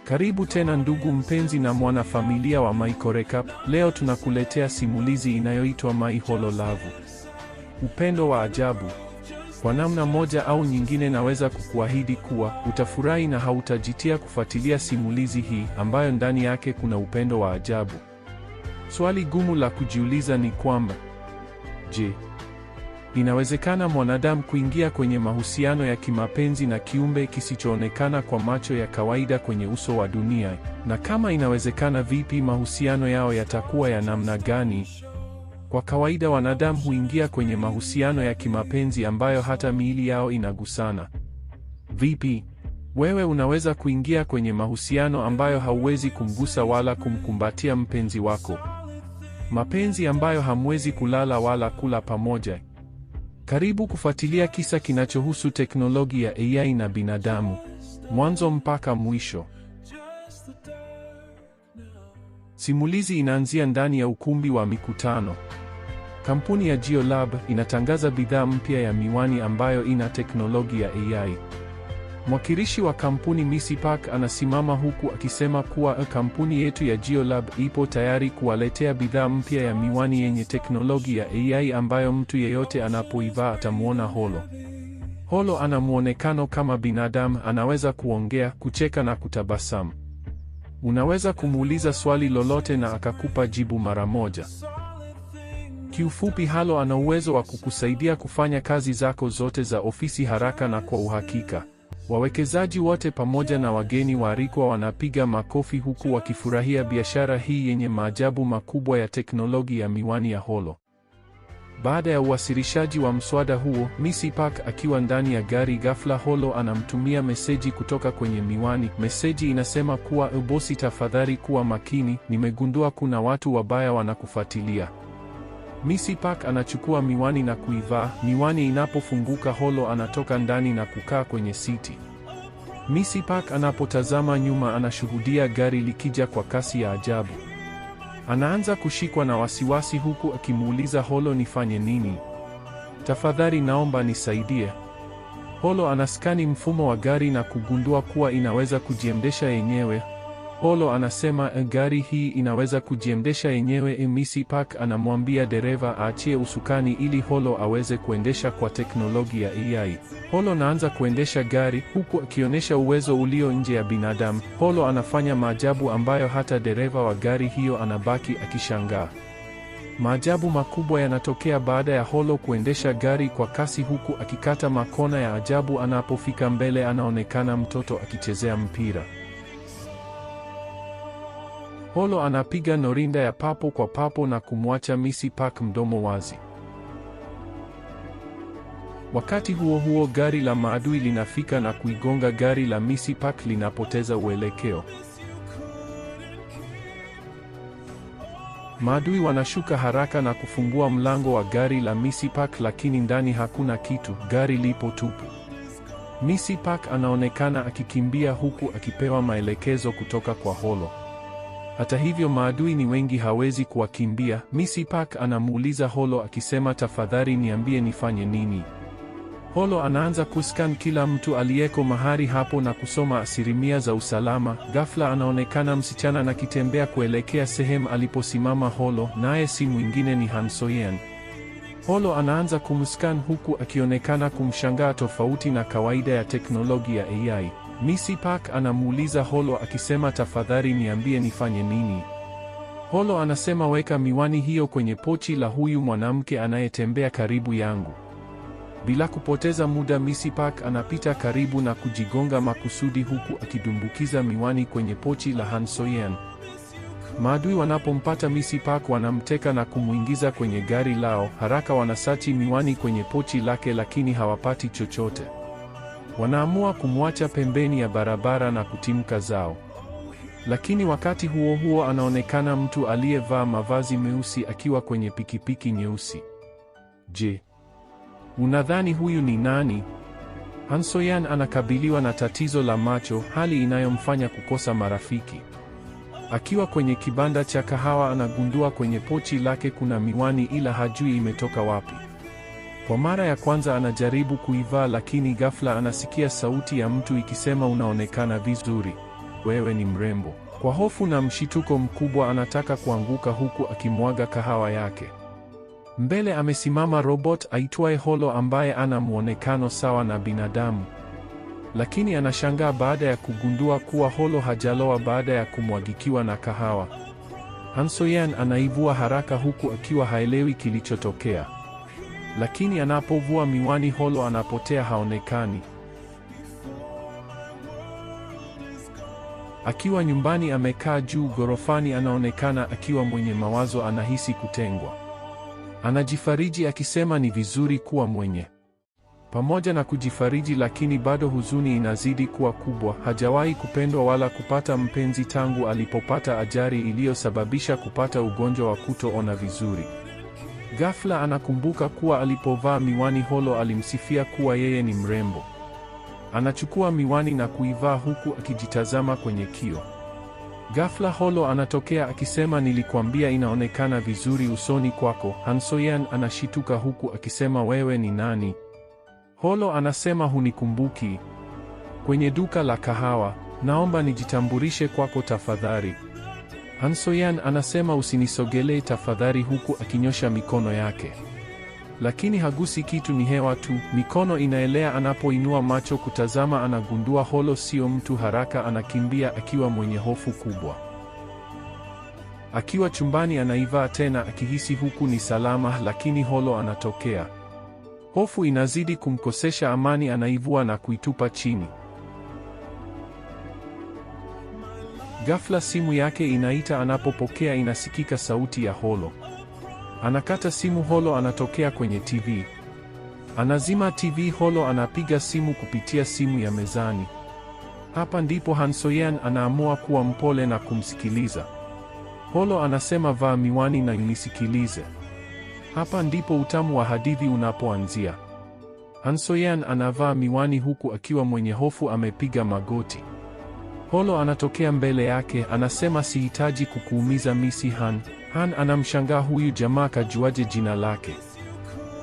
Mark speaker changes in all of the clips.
Speaker 1: Karibu tena ndugu mpenzi na mwanafamilia wa My Recap. Leo tunakuletea simulizi inayoitwa My Holo Love. Upendo wa ajabu. Kwa namna moja au nyingine naweza kukuahidi kuwa utafurahi na hautajitia kufuatilia simulizi hii ambayo ndani yake kuna upendo wa ajabu. Swali gumu la kujiuliza ni kwamba, je, inawezekana mwanadamu kuingia kwenye mahusiano ya kimapenzi na kiumbe kisichoonekana kwa macho ya kawaida kwenye uso wa dunia? Na kama inawezekana, vipi mahusiano yao yatakuwa ya namna gani? Kwa kawaida wanadamu huingia kwenye mahusiano ya kimapenzi ambayo hata miili yao inagusana. Vipi? Wewe unaweza kuingia kwenye mahusiano ambayo hauwezi kumgusa wala kumkumbatia mpenzi wako. Mapenzi ambayo hamwezi kulala wala kula pamoja. Karibu kufuatilia kisa kinachohusu teknolojia ya AI na binadamu, mwanzo mpaka mwisho. Simulizi inaanzia ndani ya ukumbi wa mikutano. Kampuni ya GeoLab inatangaza bidhaa mpya ya miwani ambayo ina teknolojia ya AI. Mwakilishi wa kampuni Missy Park anasimama huku akisema kuwa kampuni yetu ya GeoLab ipo tayari kuwaletea bidhaa mpya ya miwani yenye teknolojia ya AI ambayo mtu yeyote anapoivaa atamuona Holo. Holo ana muonekano kama binadamu, anaweza kuongea, kucheka na kutabasamu. Unaweza kumuuliza swali lolote na akakupa jibu mara moja. Kiufupi, Holo ana uwezo wa kukusaidia kufanya kazi zako zote za ofisi haraka na kwa uhakika. Wawekezaji wote pamoja na wageni waalikwa wanapiga makofi huku wakifurahia biashara hii yenye maajabu makubwa ya teknolojia ya miwani ya Holo. Baada ya uwasilishaji wa mswada huo, Missy Park akiwa ndani ya gari, ghafla Holo anamtumia meseji kutoka kwenye miwani. Meseji inasema kuwa, bosi, tafadhali kuwa makini, nimegundua kuna watu wabaya wanakufuatilia. Missy Park anachukua miwani na kuivaa. Miwani inapofunguka, Holo anatoka ndani na kukaa kwenye siti. Missy Park anapotazama nyuma, anashuhudia gari likija kwa kasi ya ajabu. Anaanza kushikwa na wasiwasi huku akimuuliza Holo, nifanye nini? Tafadhali naomba nisaidie. Holo anaskani mfumo wa gari na kugundua kuwa inaweza kujiendesha yenyewe. Holo anasema, gari hii inaweza kujiendesha yenyewe. Missy Park anamwambia dereva aachie usukani ili Holo aweze kuendesha kwa teknolojia ya AI. Holo anaanza kuendesha gari huku akionyesha uwezo ulio nje ya binadamu. Holo anafanya maajabu ambayo hata dereva wa gari hiyo anabaki akishangaa. Maajabu makubwa yanatokea baada ya Holo kuendesha gari kwa kasi huku akikata makona ya ajabu. Anapofika mbele, anaonekana mtoto akichezea mpira. Holo anapiga norinda ya papo kwa papo na kumwacha Missy Park mdomo wazi. Wakati huo huo, gari la maadui linafika na kuigonga gari la Missy Park, linapoteza uelekeo. Maadui wanashuka haraka na kufungua mlango wa gari la Missy Park, lakini ndani hakuna kitu, gari lipo tupu. Missy Park anaonekana akikimbia huku akipewa maelekezo kutoka kwa Holo. Hata hivyo maadui ni wengi, hawezi kuwakimbia. Missy Park anamuuliza Holo akisema, tafadhali niambie nifanye nini? Holo anaanza kuscan kila mtu aliyeko mahali hapo na kusoma asilimia za usalama. Ghafla anaonekana msichana anakitembea kuelekea sehemu aliposimama Holo, naye si mwingine ni Han So-yeon. Holo anaanza kumscan huku akionekana kumshangaa tofauti na kawaida ya teknolojia ya AI. Missy Park anamuuliza Holo akisema, tafadhali niambie nifanye nini? Holo anasema, weka miwani hiyo kwenye pochi la huyu mwanamke anayetembea karibu yangu. Bila kupoteza muda, Missy Park anapita karibu na kujigonga makusudi huku akidumbukiza miwani kwenye pochi la Han So-yeon. Maadui wanapompata Missy Park wanamteka na kumuingiza kwenye gari lao. Haraka wanasachi miwani kwenye pochi lake, lakini hawapati chochote. Wanaamua kumwacha pembeni ya barabara na kutimka zao. Lakini wakati huo huo anaonekana mtu aliyevaa mavazi meusi akiwa kwenye pikipiki nyeusi. Je, unadhani huyu ni nani? Han So-yeon anakabiliwa na tatizo la macho, hali inayomfanya kukosa marafiki. Akiwa kwenye kibanda cha kahawa, anagundua kwenye pochi lake kuna miwani, ila hajui imetoka wapi. Kwa mara ya kwanza anajaribu kuivaa, lakini ghafla anasikia sauti ya mtu ikisema, unaonekana vizuri, wewe ni mrembo. Kwa hofu na mshituko mkubwa anataka kuanguka huku akimwaga kahawa yake. Mbele amesimama robot aitwaye Holo ambaye ana muonekano sawa na binadamu. Lakini anashangaa baada ya kugundua kuwa Holo hajaloa baada ya kumwagikiwa na kahawa. Han So-yeon anaivua haraka huku akiwa haelewi kilichotokea. Lakini anapovua miwani Holo anapotea, haonekani. Akiwa nyumbani amekaa juu ghorofani, anaonekana akiwa mwenye mawazo, anahisi kutengwa. Anajifariji akisema ni vizuri kuwa mwenye. Pamoja na kujifariji, lakini bado huzuni inazidi kuwa kubwa. Hajawahi kupendwa wala kupata mpenzi tangu alipopata ajali iliyosababisha kupata ugonjwa wa kutoona vizuri. Ghafla anakumbuka kuwa alipovaa miwani Holo alimsifia kuwa yeye ni mrembo. Anachukua miwani na kuivaa huku akijitazama kwenye kioo. Ghafla Holo anatokea akisema, nilikwambia inaonekana vizuri usoni kwako. Han So-yeon anashituka huku akisema, wewe ni nani? Holo anasema, hunikumbuki? Kwenye duka la kahawa, naomba nijitambulishe kwako tafadhali. Han So-yeon anasema, usinisogelee tafadhali, huku akinyosha mikono yake. Lakini hagusi kitu, ni hewa tu, mikono inaelea. Anapoinua macho kutazama, anagundua Holo sio mtu. Haraka anakimbia akiwa mwenye hofu kubwa. Akiwa chumbani anaivaa tena akihisi huku ni salama, lakini Holo anatokea. Hofu inazidi kumkosesha amani, anaivua na kuitupa chini. Ghafla simu yake inaita. Anapopokea inasikika sauti ya Holo. Anakata simu. Holo anatokea kwenye TV. Anazima TV. Holo anapiga simu kupitia simu ya mezani. Hapa ndipo Han So-yeon anaamua kuwa mpole na kumsikiliza. Holo anasema, vaa miwani na unisikilize. Hapa ndipo utamu wa hadithi unapoanzia. Han So-yeon anavaa miwani huku akiwa mwenye hofu, amepiga magoti. Holo anatokea mbele yake, anasema, sihitaji kukuumiza Misi Han. Han anamshangaa, huyu jamaa kajuaje jina lake?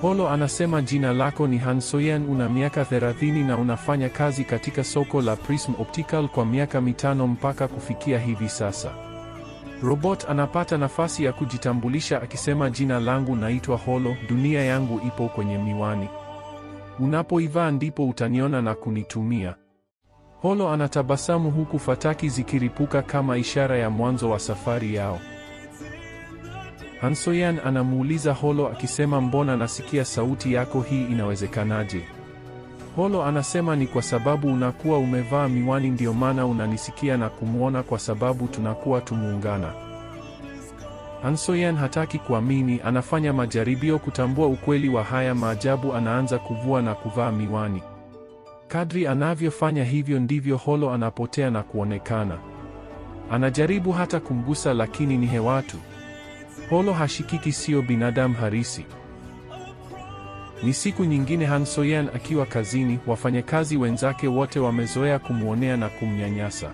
Speaker 1: Holo anasema, jina lako ni Han So-yeon, una miaka 30 na unafanya kazi katika soko la Prism Optical kwa miaka 5 mpaka kufikia hivi sasa. Robot anapata nafasi ya kujitambulisha akisema, jina langu naitwa Holo, dunia yangu ipo kwenye miwani. Unapoivaa ndipo utaniona na kunitumia. Holo anatabasamu huku fataki zikiripuka kama ishara ya mwanzo wa safari yao. Han So-yeon anamuuliza Holo akisema, mbona nasikia sauti yako, hii inawezekanaje? Holo anasema, ni kwa sababu unakuwa umevaa miwani ndio maana unanisikia na kumwona, kwa sababu tunakuwa tumuungana. Han So-yeon hataki kuamini, anafanya majaribio kutambua ukweli wa haya maajabu. Anaanza kuvua na kuvaa miwani. Kadri anavyofanya hivyo ndivyo Holo anapotea na kuonekana. Anajaribu hata kumgusa, lakini ni hewa tu. Holo hashikiki, sio binadamu halisi. Ni siku nyingine, Han So-yeon akiwa kazini. Wafanyakazi wenzake wote wamezoea kumwonea na kumnyanyasa.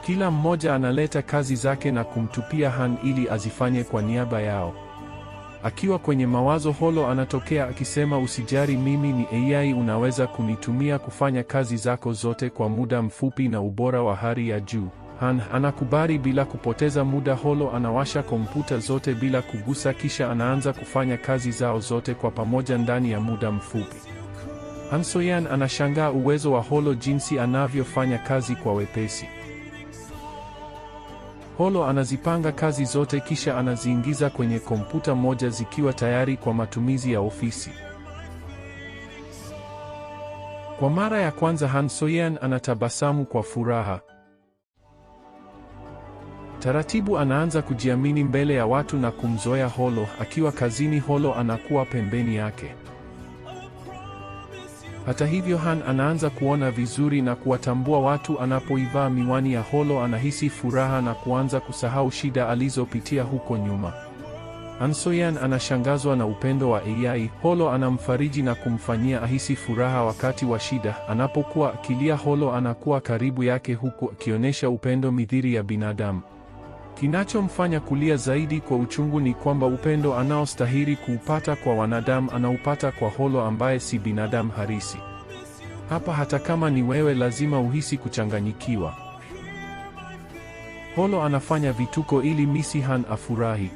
Speaker 1: Kila mmoja analeta kazi zake na kumtupia Han ili azifanye kwa niaba yao. Akiwa kwenye mawazo, Holo anatokea akisema, usijali, mimi ni AI, unaweza kunitumia kufanya kazi zako zote kwa muda mfupi na ubora wa hali ya juu. Han anakubali bila kupoteza muda. Holo anawasha kompyuta zote bila kugusa, kisha anaanza kufanya kazi zao zote kwa pamoja ndani ya muda mfupi. Han So-yeon anashangaa uwezo wa Holo, jinsi anavyofanya kazi kwa wepesi. Holo anazipanga kazi zote kisha anaziingiza kwenye kompyuta moja zikiwa tayari kwa matumizi ya ofisi. Kwa mara ya kwanza Han So-yeon anatabasamu kwa furaha. Taratibu anaanza kujiamini mbele ya watu na kumzoea Holo. Akiwa kazini, Holo anakuwa pembeni yake. Hata hivyo, Han anaanza kuona vizuri na kuwatambua watu. Anapoivaa miwani ya Holo anahisi furaha na kuanza kusahau shida alizopitia huko nyuma. Han So-yeon anashangazwa na upendo wa AI. Holo anamfariji na kumfanyia ahisi furaha wakati wa shida. Anapokuwa akilia, Holo anakuwa karibu yake huku akionyesha upendo mithili ya binadamu. Kinachomfanya kulia zaidi kwa uchungu ni kwamba upendo anaostahili kuupata kwa wanadamu anaupata kwa Holo ambaye si binadamu halisi. Hapa hata kama ni wewe lazima uhisi kuchanganyikiwa. Holo anafanya vituko ili Missy Han afurahi.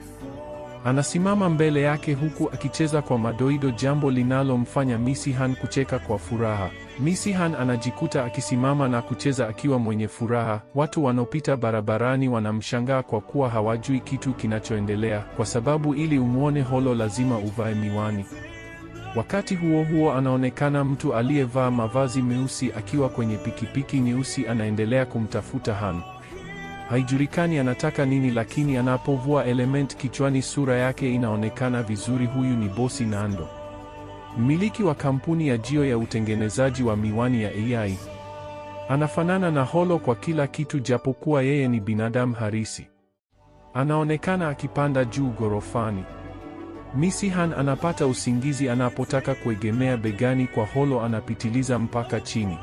Speaker 1: Anasimama mbele yake huku akicheza kwa madoido, jambo linalomfanya Missy Han kucheka kwa furaha. Missy Han anajikuta akisimama na kucheza akiwa mwenye furaha. Watu wanaopita barabarani wanamshangaa kwa kuwa hawajui kitu kinachoendelea, kwa sababu ili umuone Holo lazima uvae miwani. Wakati huo huo, anaonekana mtu aliyevaa mavazi meusi akiwa kwenye pikipiki nyeusi anaendelea kumtafuta Han. Haijulikani anataka nini, lakini anapovua element kichwani sura yake inaonekana vizuri. Huyu ni bosi Nando, mmiliki wa kampuni ya Jio ya utengenezaji wa miwani ya AI. Anafanana na Holo kwa kila kitu japokuwa yeye ni binadamu halisi. Anaonekana akipanda juu gorofani. Missy Han anapata usingizi anapotaka kuegemea begani kwa Holo, anapitiliza mpaka chini.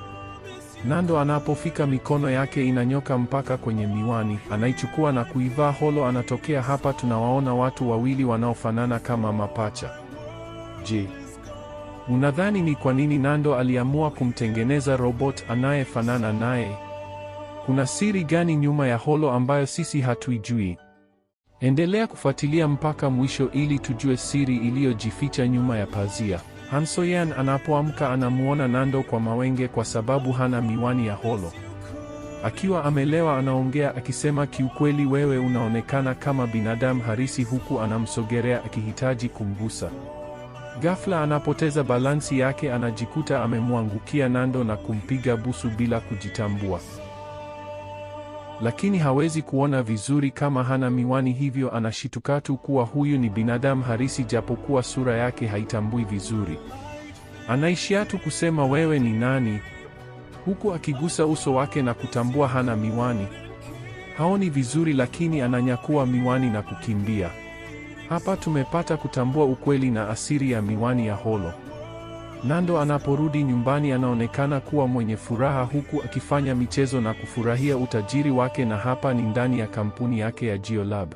Speaker 1: Nando anapofika mikono yake inanyoka mpaka kwenye miwani, anaichukua na kuivaa. Holo anatokea hapa. Tunawaona watu wawili wanaofanana kama mapacha. Je, unadhani ni kwa nini Nando aliamua kumtengeneza robot anayefanana naye? Kuna siri gani nyuma ya Holo ambayo sisi hatuijui? Endelea kufuatilia mpaka mwisho ili tujue siri iliyojificha nyuma ya pazia. Han So-yeon anapoamka anamuona Nando kwa mawenge kwa sababu hana miwani ya Holo. Akiwa amelewa anaongea akisema, kiukweli wewe unaonekana kama binadamu halisi, huku anamsogelea akihitaji kumgusa. Ghafla anapoteza balansi yake, anajikuta amemwangukia Nando na kumpiga busu bila kujitambua. Lakini hawezi kuona vizuri kama hana miwani, hivyo anashituka tu kuwa huyu ni binadamu halisi japokuwa sura yake haitambui vizuri. Anaishia tu kusema wewe ni nani? Huku akigusa uso wake na kutambua hana miwani. Haoni vizuri lakini ananyakua miwani na kukimbia. Hapa tumepata kutambua ukweli na asiri ya miwani ya Holo. Nando anaporudi nyumbani anaonekana kuwa mwenye furaha huku akifanya michezo na kufurahia utajiri wake, na hapa ni ndani ya kampuni yake ya Jio Lab.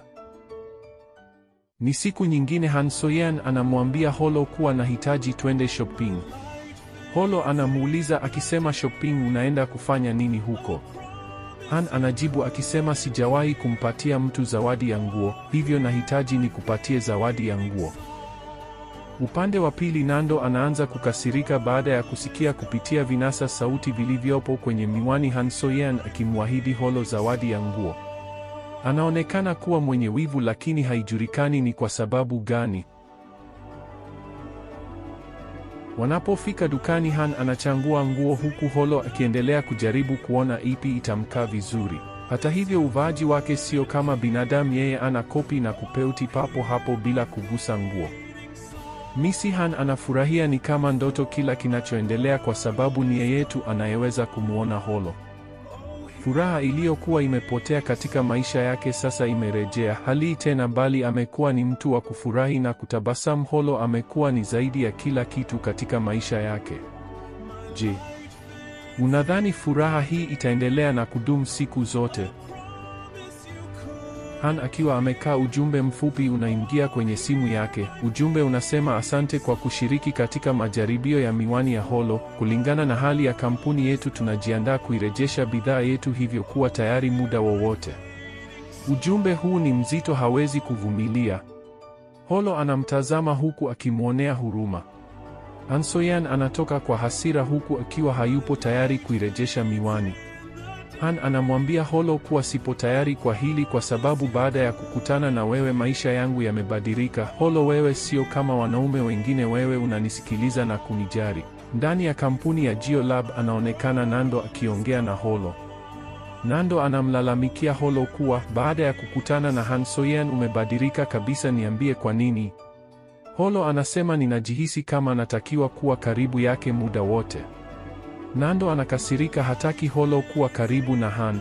Speaker 1: Ni siku nyingine. Han So-yeon anamwambia Holo kuwa anahitaji twende shopping. Holo anamuuliza akisema, shopping, unaenda kufanya nini huko? Han anajibu akisema, sijawahi kumpatia mtu zawadi ya nguo, hivyo nahitaji nikupatie zawadi ya nguo. Upande wa pili, Nando anaanza kukasirika baada ya kusikia kupitia vinasa sauti vilivyopo kwenye miwani Han So-yeon akimwahidi Holo zawadi ya nguo. Anaonekana kuwa mwenye wivu, lakini haijulikani ni kwa sababu gani. Wanapofika dukani, Han anachangua nguo huku Holo akiendelea kujaribu kuona ipi itamkaa vizuri. Hata hivyo, uvaaji wake sio kama binadamu, yeye ana kopi na kupeuti papo hapo bila kugusa nguo. Missy Han anafurahia, ni kama ndoto kila kinachoendelea kwa sababu ni yeye tu anayeweza kumuona Holo. Furaha iliyokuwa imepotea katika maisha yake sasa imerejea. Hali tena, bali amekuwa ni mtu wa kufurahi na kutabasamu. Holo amekuwa ni zaidi ya kila kitu katika maisha yake. Je, unadhani furaha hii itaendelea na kudumu siku zote? Han akiwa amekaa, ujumbe mfupi unaingia kwenye simu yake. Ujumbe unasema, asante kwa kushiriki katika majaribio ya miwani ya Holo. Kulingana na hali ya kampuni yetu, tunajiandaa kuirejesha bidhaa yetu, hivyo kuwa tayari muda wowote. Ujumbe huu ni mzito, hawezi kuvumilia. Holo anamtazama huku akimwonea huruma. Han So-yeon anatoka kwa hasira huku akiwa hayupo tayari kuirejesha miwani. Han anamwambia Holo kuwa sipo tayari kwa hili kwa sababu baada ya kukutana na wewe maisha yangu yamebadilika. Holo, wewe sio kama wanaume wengine, wewe unanisikiliza na kunijali. Ndani ya kampuni ya Jio Lab anaonekana Nando akiongea na Holo. Nando anamlalamikia Holo kuwa baada ya kukutana na Han So-yeon umebadilika kabisa, niambie kwa nini? Holo anasema, ninajihisi kama natakiwa kuwa karibu yake muda wote. Nando anakasirika, hataki Holo kuwa karibu na Han.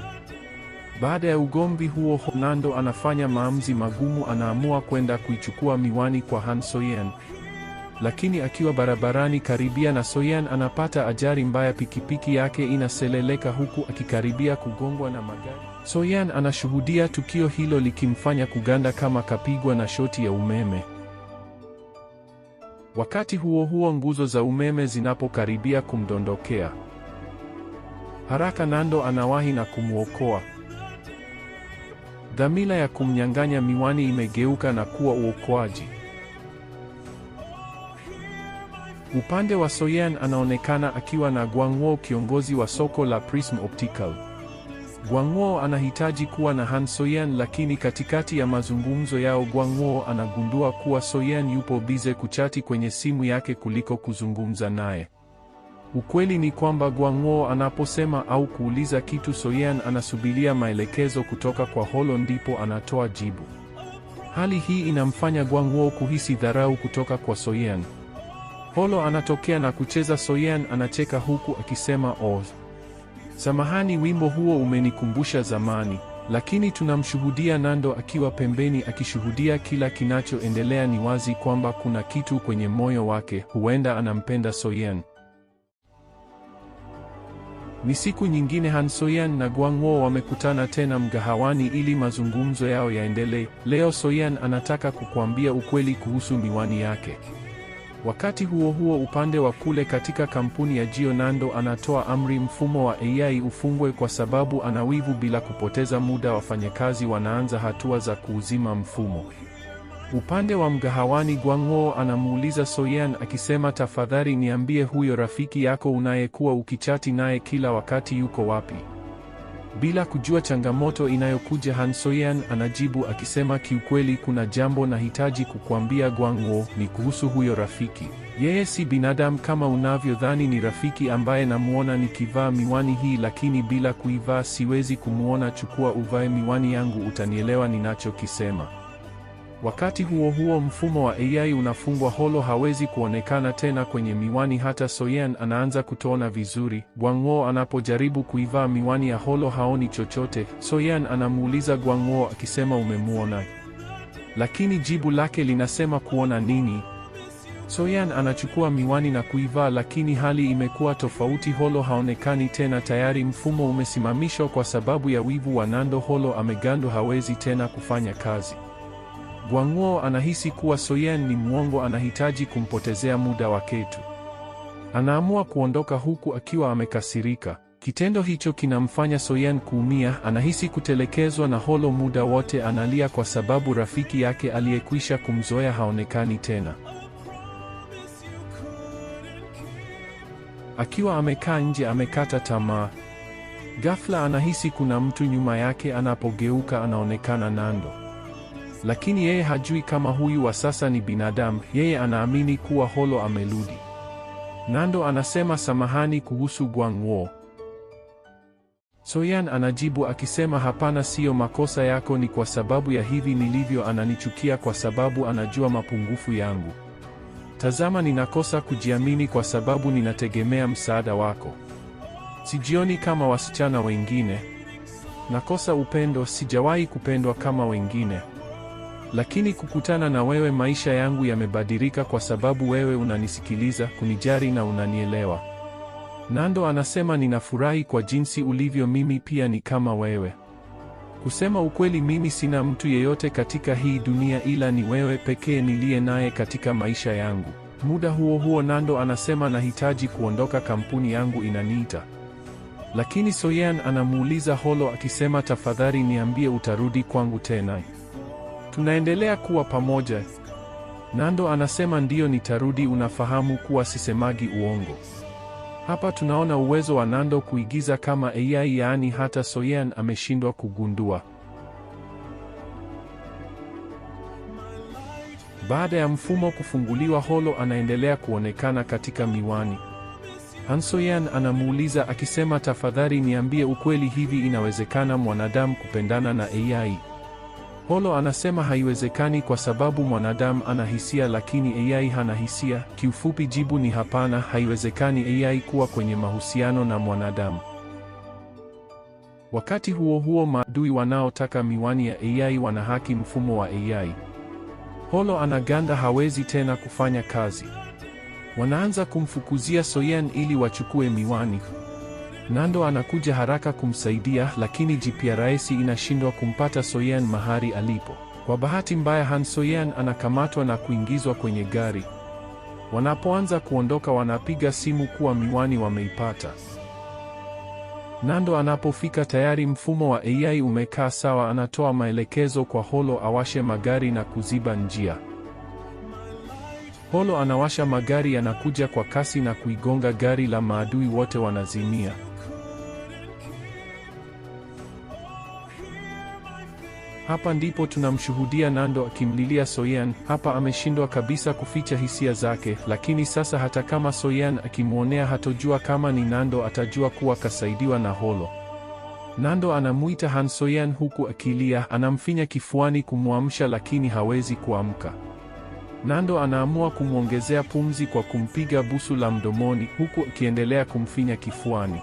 Speaker 1: Baada ya ugomvi huo, Nando anafanya maamuzi magumu, anaamua kwenda kuichukua miwani kwa Han So-yeon. Lakini akiwa barabarani karibia na Soyan anapata ajali mbaya, pikipiki yake inaseleleka huku akikaribia kugongwa na magari. Soyan anashuhudia tukio hilo likimfanya kuganda kama kapigwa na shoti ya umeme. Wakati huo huo, nguzo za umeme zinapokaribia kumdondokea, haraka Nando anawahi na kumwokoa. Dhamira ya kumnyang'anya miwani imegeuka na kuwa uokoaji. Upande wa Soyan anaonekana akiwa na Guangwo, kiongozi wa soko la Prism Optical. Guangwo anahitaji kuwa na Han Soyan, lakini katikati ya mazungumzo yao Guangwo anagundua kuwa Soyan yupo bize kuchati kwenye simu yake kuliko kuzungumza naye. Ukweli ni kwamba Guangwo anaposema au kuuliza kitu, Soyan anasubiria maelekezo kutoka kwa Holo ndipo anatoa jibu. Hali hii inamfanya Guangwo kuhisi dharau kutoka kwa Soyan. Holo anatokea na kucheza. Soyan anacheka huku akisema, "Oh, samahani, wimbo huo umenikumbusha zamani." Lakini tunamshuhudia Nando akiwa pembeni akishuhudia kila kinachoendelea. Ni wazi kwamba kuna kitu kwenye moyo wake, huenda anampenda Soyan. Ni siku nyingine, Han Soyan na Guangwo wamekutana tena mgahawani ili mazungumzo yao yaendelee. Leo Soyan anataka kukuambia ukweli kuhusu miwani yake. Wakati huo huo, upande wa kule katika kampuni ya Jio, Nando anatoa amri mfumo wa AI ufungwe kwa sababu ana wivu. Bila kupoteza muda, wafanyakazi wanaanza hatua za kuuzima mfumo. Upande wa mgahawani, Guangwo anamuuliza Soyan akisema, "Tafadhali niambie, huyo rafiki yako unayekuwa ukichati naye kila wakati yuko wapi?" Bila kujua changamoto inayokuja, Han Soyan anajibu akisema, "Kiukweli kuna jambo nahitaji kukuambia Guangwo, ni kuhusu huyo rafiki. Yeye si binadamu kama unavyodhani. Ni rafiki ambaye namuona nikivaa miwani hii, lakini bila kuivaa siwezi kumuona. Chukua uvae miwani yangu, utanielewa ninachokisema." Wakati huo huo, mfumo wa AI unafungwa. Holo hawezi kuonekana tena kwenye miwani. Hata Soyan anaanza kutoona vizuri. Guangwo anapojaribu kuivaa miwani ya Holo haoni chochote. Soyan anamuuliza Guangwo akisema, "Umemuona?" Lakini jibu lake linasema, "Kuona nini?" Soyan anachukua miwani na kuivaa, lakini hali imekuwa tofauti. Holo haonekani tena. Tayari mfumo umesimamishwa kwa sababu ya wivu wa Nando. Holo amegandwa, hawezi tena kufanya kazi. Guangwo anahisi kuwa Soyan ni mwongo, anahitaji kumpotezea muda wake tu. Anaamua kuondoka huku akiwa amekasirika. Kitendo hicho kinamfanya Soyan kuumia, anahisi kutelekezwa na Holo muda wote. Analia kwa sababu rafiki yake aliyekwisha kumzoea haonekani tena. Akiwa amekaa nje amekata tamaa. Ghafla anahisi kuna mtu nyuma yake. Anapogeuka anaonekana Nando. Lakini yeye hajui kama huyu wa sasa ni binadamu. Yeye anaamini kuwa Holo amerudi. Nando anasema, "Samahani kuhusu Guangwo." Soyan anajibu akisema, "Hapana, siyo makosa yako, ni kwa sababu ya hivi nilivyo. Ananichukia kwa sababu anajua mapungufu yangu. Tazama, ninakosa kujiamini kwa sababu ninategemea msaada wako. Sijioni kama wasichana wengine. Nakosa upendo, sijawahi kupendwa kama wengine. Lakini kukutana na wewe, maisha yangu yamebadilika kwa sababu wewe unanisikiliza, kunijali na unanielewa." Nando anasema, "Ninafurahi kwa jinsi ulivyo. Mimi pia ni kama wewe. Kusema ukweli, mimi sina mtu yeyote katika hii dunia ila ni wewe pekee niliye naye katika maisha yangu." Muda huo huo, Nando anasema, "Nahitaji kuondoka, kampuni yangu inaniita." Lakini Soyan anamuuliza Holo akisema, "Tafadhali niambie, utarudi kwangu tena? Tunaendelea kuwa pamoja?" Nando anasema, "Ndiyo, nitarudi. Unafahamu kuwa sisemagi uongo." Hapa tunaona uwezo wa Nando kuigiza kama AI, yaani hata Soyan ameshindwa kugundua. Baada ya mfumo kufunguliwa, Holo anaendelea kuonekana katika miwani. Han Soyan anamuuliza akisema, "Tafadhali niambie ukweli, hivi inawezekana mwanadamu kupendana na AI?" Holo anasema haiwezekani kwa sababu mwanadamu ana hisia lakini AI hana hisia. Kiufupi jibu ni hapana, haiwezekani AI kuwa kwenye mahusiano na mwanadamu. Wakati huo huo, maadui wanaotaka miwani ya AI wanahaki mfumo wa AI. Holo anaganda, hawezi tena kufanya kazi. Wanaanza kumfukuzia Soyeon ili wachukue miwani. Nando anakuja haraka kumsaidia, lakini GPRS inashindwa kumpata Soyeon mahali alipo. Kwa bahati mbaya, Han Soyeon anakamatwa na kuingizwa kwenye gari. Wanapoanza kuondoka, wanapiga simu kuwa miwani wameipata. Nando anapofika tayari mfumo wa AI umekaa sawa, anatoa maelekezo kwa Holo awashe magari na kuziba njia. Holo anawasha magari, yanakuja kwa kasi na kuigonga gari la maadui, wote wanazimia. Hapa ndipo tunamshuhudia Nando akimlilia Soyeon. Hapa ameshindwa kabisa kuficha hisia zake, lakini sasa hata kama Soyeon akimwonea hatojua kama ni Nando, atajua kuwa kasaidiwa na Holo. Nando anamuita Han Soyeon huku akilia, anamfinya kifuani kumwamsha, lakini hawezi kuamka. Nando anaamua kumwongezea pumzi kwa kumpiga busu la mdomoni huku akiendelea kumfinya kifuani.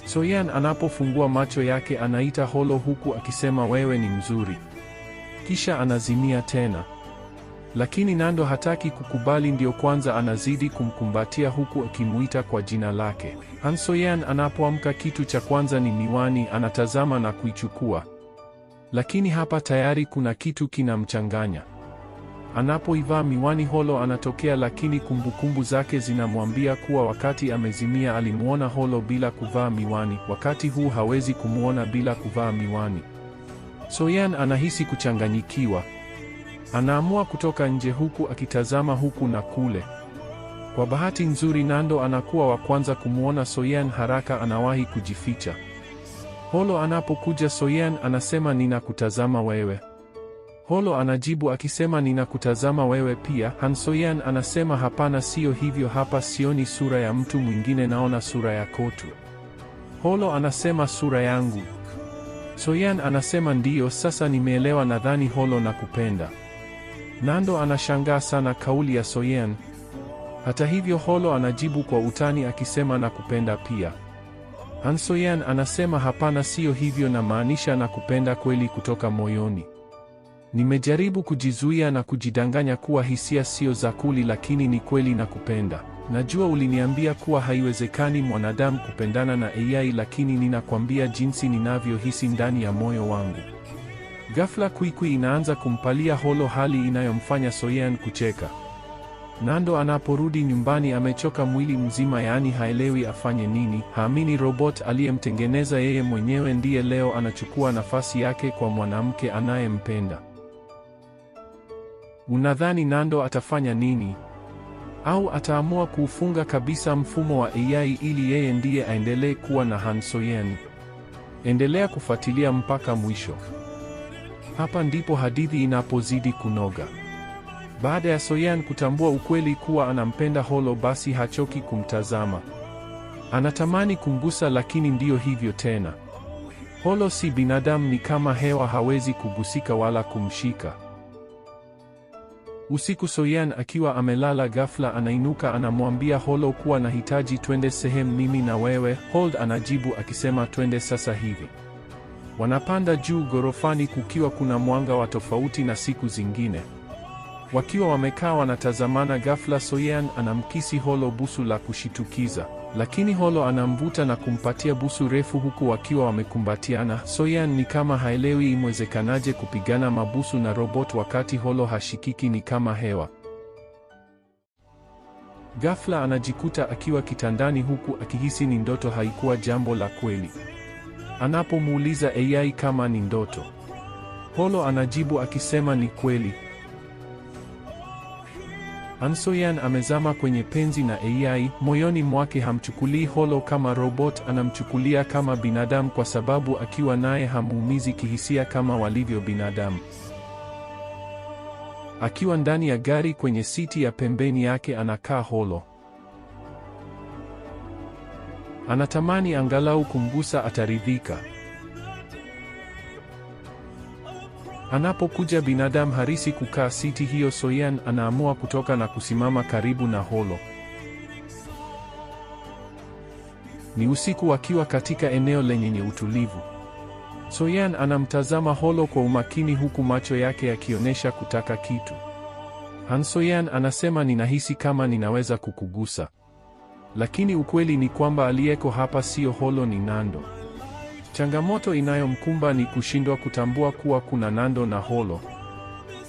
Speaker 1: Soyeon anapofungua macho yake anaita Holo huku akisema wewe ni mzuri. Kisha anazimia tena. Lakini Nando hataki kukubali, ndio kwanza anazidi kumkumbatia huku akimuita kwa jina lake. Han Soyeon anapoamka kitu cha kwanza ni miwani, anatazama na kuichukua. Lakini hapa tayari kuna kitu kinamchanganya. Anapoivaa miwani Holo anatokea, lakini kumbukumbu zake zinamwambia kuwa wakati amezimia alimuona Holo bila kuvaa miwani. Wakati huu hawezi kumuona bila kuvaa miwani. Soyeon anahisi kuchanganyikiwa. Anaamua kutoka nje huku akitazama huku na kule. Kwa bahati nzuri Nando anakuwa wa kwanza kumuona Soyeon, haraka anawahi kujificha. Holo anapokuja Soyeon anasema ninakutazama wewe. Holo anajibu akisema ninakutazama wewe pia. Han Soyeon anasema hapana, sio hivyo, hapa sioni sura ya mtu mwingine, naona sura yako tu. Holo anasema sura yangu? Soyeon anasema ndiyo, sasa nimeelewa, nadhani Holo nakupenda. Nando anashangaa sana kauli ya Soyeon. Hata hivyo Holo anajibu kwa utani akisema nakupenda pia. Han Soyeon anasema hapana, sio hivyo, namaanisha nakupenda kweli kutoka moyoni. Nimejaribu kujizuia na kujidanganya kuwa hisia sio za kweli, lakini ni kweli nakupenda. Najua uliniambia kuwa haiwezekani mwanadamu kupendana na AI, lakini ninakwambia jinsi ninavyohisi ndani ya moyo wangu. Ghafla kwikwi inaanza kumpalia Holo, hali inayomfanya Soyeon kucheka. Nando anaporudi nyumbani amechoka mwili mzima, yaani haelewi afanye nini. Haamini robot aliyemtengeneza yeye mwenyewe ndiye leo anachukua nafasi yake kwa mwanamke anayempenda. Unadhani Nando atafanya nini? Au ataamua kuufunga kabisa mfumo wa AI ili yeye ndiye aendelee kuwa na Han Soyeon? Endelea kufuatilia mpaka mwisho. Hapa ndipo hadithi inapozidi kunoga. Baada ya Soyeon kutambua ukweli kuwa anampenda Holo, basi hachoki kumtazama. Anatamani kumgusa, lakini ndiyo hivyo tena. Holo si binadamu, ni kama hewa, hawezi kugusika wala kumshika. Usiku Soyeon akiwa amelala, ghafla anainuka, anamwambia Holo kuwa nahitaji twende sehemu mimi na wewe. Hold anajibu akisema twende sasa hivi. Wanapanda juu gorofani kukiwa kuna mwanga wa tofauti na siku zingine. Wakiwa wamekaa wanatazamana, ghafla Soyeon anamkisi Holo busu la kushitukiza, lakini Holo anamvuta na kumpatia busu refu huku wakiwa wamekumbatiana. Soyeon ni kama haelewi imwezekanaje kupigana mabusu na robot wakati Holo hashikiki, ni kama hewa. Ghafla anajikuta akiwa kitandani huku akihisi ni ndoto, haikuwa jambo la kweli. Anapomuuliza AI kama ni ndoto, Holo anajibu akisema ni kweli. Han Soyeon amezama kwenye penzi na AI. Moyoni mwake hamchukulii Holo kama robot, anamchukulia kama binadamu, kwa sababu akiwa naye hamuumizi kihisia kama walivyo binadamu. Akiwa ndani ya gari, kwenye siti ya pembeni yake anakaa Holo. Anatamani angalau kumgusa, ataridhika. Anapokuja binadamu harisi kukaa siti hiyo, Soyeon anaamua kutoka na kusimama karibu na Holo. Ni usiku, wakiwa katika eneo lenye utulivu. Soyeon anamtazama Holo kwa umakini huku macho yake yakionyesha kutaka kitu. Han So-yeon anasema ninahisi kama ninaweza kukugusa. Lakini ukweli ni kwamba aliyeko hapa sio Holo, ni Nando. Changamoto inayomkumba ni kushindwa kutambua kuwa kuna Nando na Holo.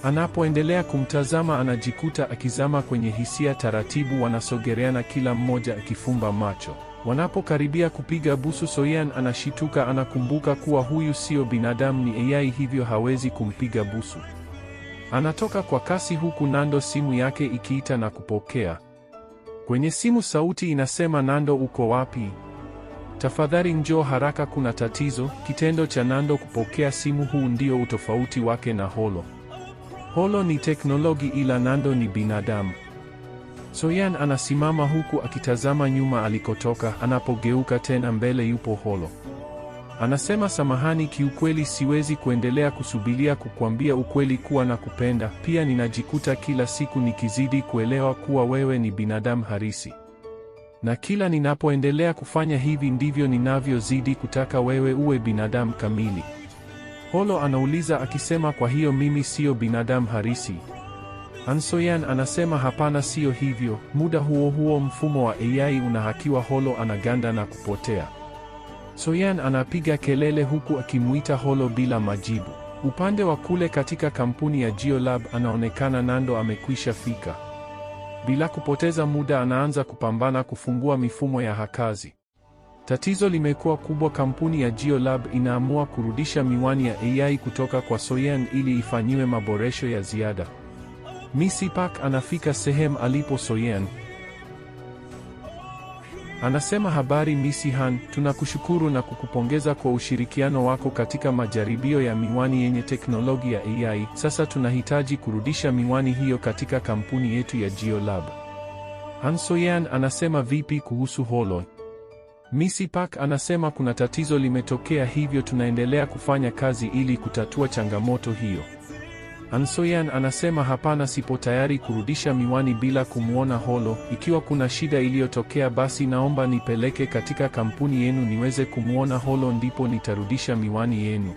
Speaker 1: Anapoendelea kumtazama anajikuta akizama kwenye hisia taratibu. Wanasogereana, kila mmoja akifumba macho. Wanapokaribia kupiga busu, So-yeon anashituka, anakumbuka kuwa huyu sio binadamu, ni AI, hivyo hawezi kumpiga busu. Anatoka kwa kasi huku Nando simu yake ikiita na kupokea. Kwenye simu sauti inasema, Nando uko wapi? Tafadhali njoo haraka, kuna tatizo. Kitendo cha Nando kupokea simu, huu ndio utofauti wake na Holo. Holo ni teknoloji ila Nando ni binadamu. So-yeon anasimama huku akitazama nyuma alikotoka. Anapogeuka tena mbele yupo Holo. Anasema, samahani, kiukweli siwezi kuendelea kusubiria kukuambia ukweli kuwa na kupenda. Pia ninajikuta kila siku nikizidi kuelewa kuwa wewe ni binadamu halisi. Na kila ninapoendelea kufanya hivi ndivyo ninavyozidi kutaka wewe uwe binadamu kamili. Holo anauliza akisema, kwa hiyo mimi siyo binadamu halisi? Han So-yeon anasema, hapana, siyo hivyo. Muda huo huo mfumo wa AI unahakiwa. Holo anaganda na kupotea. So-yeon anapiga kelele huku akimuita Holo bila majibu. Upande wa kule katika kampuni ya Geolab anaonekana Nando amekwisha fika. Bila kupoteza muda anaanza kupambana kufungua mifumo ya hakazi. Tatizo limekuwa kubwa. Kampuni ya Geolab inaamua kurudisha miwani ya AI kutoka kwa So-yeon ili ifanyiwe maboresho ya ziada. Missy Park anafika sehemu alipo So-yeon. Anasema, habari Missy Han, tunakushukuru na kukupongeza kwa ushirikiano wako katika majaribio ya miwani yenye teknolojia ya AI. Sasa tunahitaji kurudisha miwani hiyo katika kampuni yetu ya Geolab. Han So-yeon anasema, vipi kuhusu Holo? Missy Park anasema, kuna tatizo limetokea, hivyo tunaendelea kufanya kazi ili kutatua changamoto hiyo. Han So-yeon anasema, hapana, sipo tayari kurudisha miwani bila kumwona Holo. Ikiwa kuna shida iliyotokea, basi naomba nipeleke katika kampuni yenu niweze kumwona Holo, ndipo nitarudisha miwani yenu.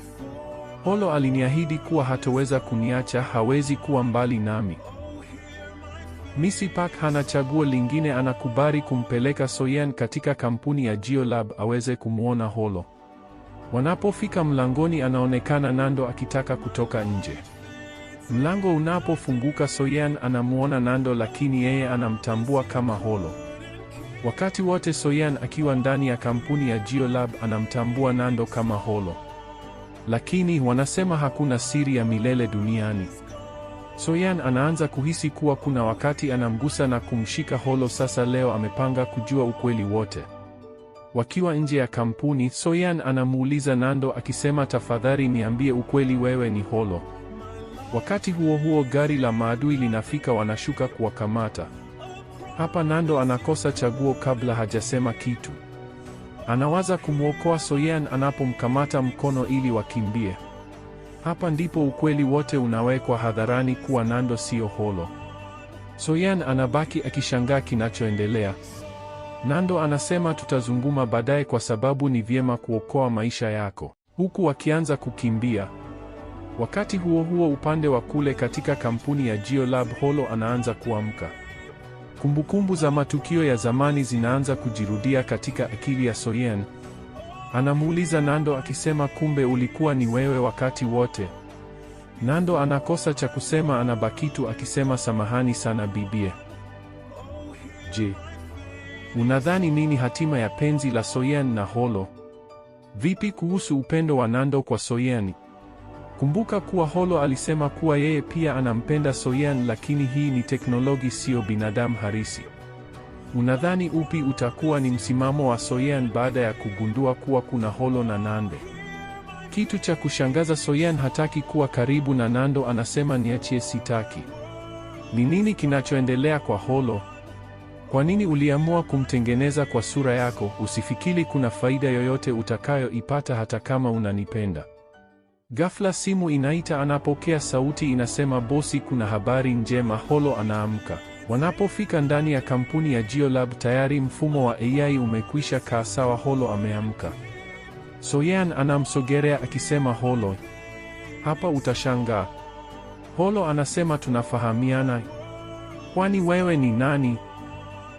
Speaker 1: Holo aliniahidi kuwa hatoweza kuniacha, hawezi kuwa mbali nami. Missy Park hana chaguo lingine, anakubali kumpeleka So-yeon katika kampuni ya Geolab aweze kumwona Holo. Wanapofika mlangoni, anaonekana Nando akitaka kutoka nje. Mlango unapofunguka, So-yeon anamuona Nando, lakini yeye anamtambua kama Holo. Wakati wote So-yeon akiwa ndani ya kampuni ya Geolab anamtambua Nando kama Holo. Lakini wanasema hakuna siri ya milele duniani. So-yeon anaanza kuhisi kuwa kuna wakati anamgusa na kumshika Holo. Sasa leo amepanga kujua ukweli wote. Wakiwa nje ya kampuni, So-yeon anamuuliza Nando akisema, tafadhali niambie ukweli, wewe ni Holo? Wakati huo huo gari la maadui linafika, wanashuka kuwakamata. Hapa Nando anakosa chaguo kabla hajasema kitu. Anawaza kumwokoa So-yeon anapomkamata mkono ili wakimbie. Hapa ndipo ukweli wote unawekwa hadharani kuwa Nando sio Holo. So-yeon anabaki akishangaa kinachoendelea. Nando anasema, tutazungumza baadaye kwa sababu ni vyema kuokoa maisha yako, huku wakianza kukimbia. Wakati huo huo, upande wa kule katika kampuni ya Geolab, Holo anaanza kuamka. Kumbukumbu za matukio ya zamani zinaanza kujirudia katika akili ya So-yeon. Anamuuliza Nando akisema, kumbe ulikuwa ni wewe wakati wote? Nando anakosa cha kusema, anabaki tu akisema, samahani sana bibie. Je, unadhani nini hatima ya penzi la So-yeon na Holo? Vipi kuhusu upendo wa Nando kwa So-yeon? Kumbuka kuwa Holo alisema kuwa yeye pia anampenda So-yeon, lakini hii ni teknolojia, sio binadamu halisi. Unadhani upi utakuwa ni msimamo wa So-yeon baada ya kugundua kuwa kuna Holo na Nando? Kitu cha kushangaza, So-yeon hataki kuwa karibu na Nando, anasema niachie, sitaki. Ni nini kinachoendelea kwa Holo? Kwa nini uliamua kumtengeneza kwa sura yako? Usifikiri kuna faida yoyote utakayoipata hata kama unanipenda. Ghafla simu inaita, anapokea. Sauti inasema, bosi, kuna habari njema. Holo anaamka. Wanapofika ndani ya kampuni ya Geolab, tayari mfumo wa AI umekwisha kaa sawa. Holo ameamka. So-yeon anamsogelea akisema, Holo, hapa utashangaa. Holo anasema, tunafahamiana? Kwani wewe ni nani?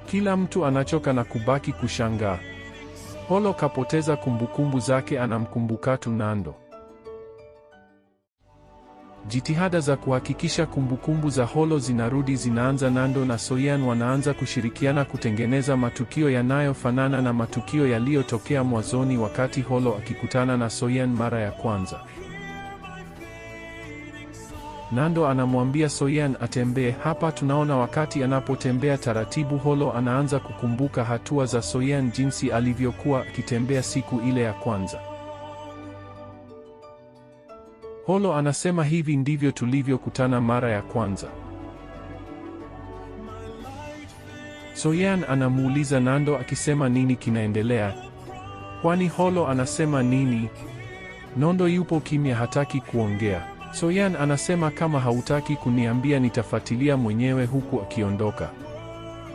Speaker 1: Kila mtu anachoka na kubaki kushangaa. Holo kapoteza kumbukumbu zake, anamkumbuka tu Nando. Jitihada za kuhakikisha kumbukumbu za Holo zinarudi zinaanza. Nando na Soyeon wanaanza kushirikiana kutengeneza matukio yanayofanana na matukio yaliyotokea mwanzoni wakati Holo akikutana na Soyeon mara ya kwanza. Nando anamwambia Soyeon atembee. Hapa tunaona wakati anapotembea taratibu, Holo anaanza kukumbuka hatua za Soyeon, jinsi alivyokuwa akitembea siku ile ya kwanza. Holo anasema, hivi ndivyo tulivyokutana mara ya kwanza. Soyeon anamuuliza Nando akisema, nini kinaendelea? Kwani Holo anasema nini? Nando yupo kimya, hataki kuongea. Soyeon anasema, kama hautaki kuniambia nitafuatilia mwenyewe, huku akiondoka.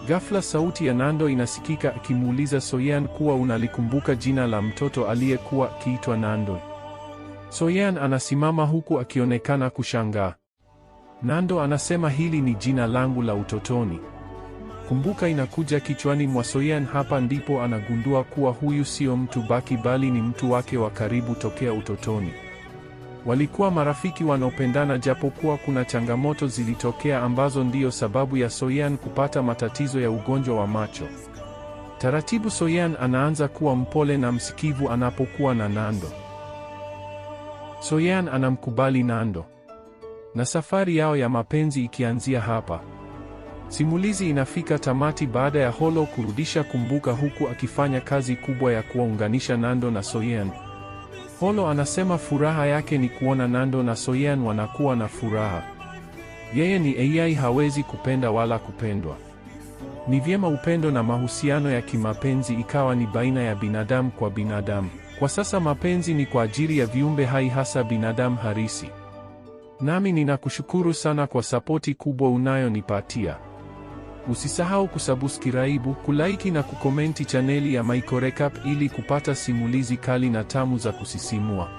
Speaker 1: Ghafla sauti ya Nando inasikika akimuuliza Soyeon kuwa unalikumbuka jina la mtoto aliyekuwa akiitwa Nando? Soyeon anasimama huku akionekana kushangaa. Nando anasema, hili ni jina langu la utotoni. Kumbuka inakuja kichwani mwa Soyeon. Hapa ndipo anagundua kuwa huyu sio mtu baki bali ni mtu wake wa karibu tokea utotoni. Walikuwa marafiki wanaopendana, japokuwa kuna changamoto zilitokea ambazo ndiyo sababu ya Soyeon kupata matatizo ya ugonjwa wa macho. Taratibu Soyeon anaanza kuwa mpole na msikivu anapokuwa na Nando. Soyeon anamkubali Nando, na safari yao ya mapenzi ikianzia hapa. Simulizi inafika tamati baada ya Holo kurudisha kumbuka, huku akifanya kazi kubwa ya kuwaunganisha Nando na Soyeon. Holo anasema furaha yake ni kuona Nando na Soyeon wanakuwa na furaha. Yeye ni AI, hawezi kupenda wala kupendwa. Ni vyema upendo na mahusiano ya kimapenzi ikawa ni baina ya binadamu kwa binadamu. Kwa sasa mapenzi ni kwa ajili ya viumbe hai, hasa binadamu harisi. Nami ninakushukuru sana kwa sapoti kubwa unayonipatia. Usisahau kusubscribe, kulike na kukomenti chaneli ya Michael Recap ili kupata simulizi kali na tamu za kusisimua.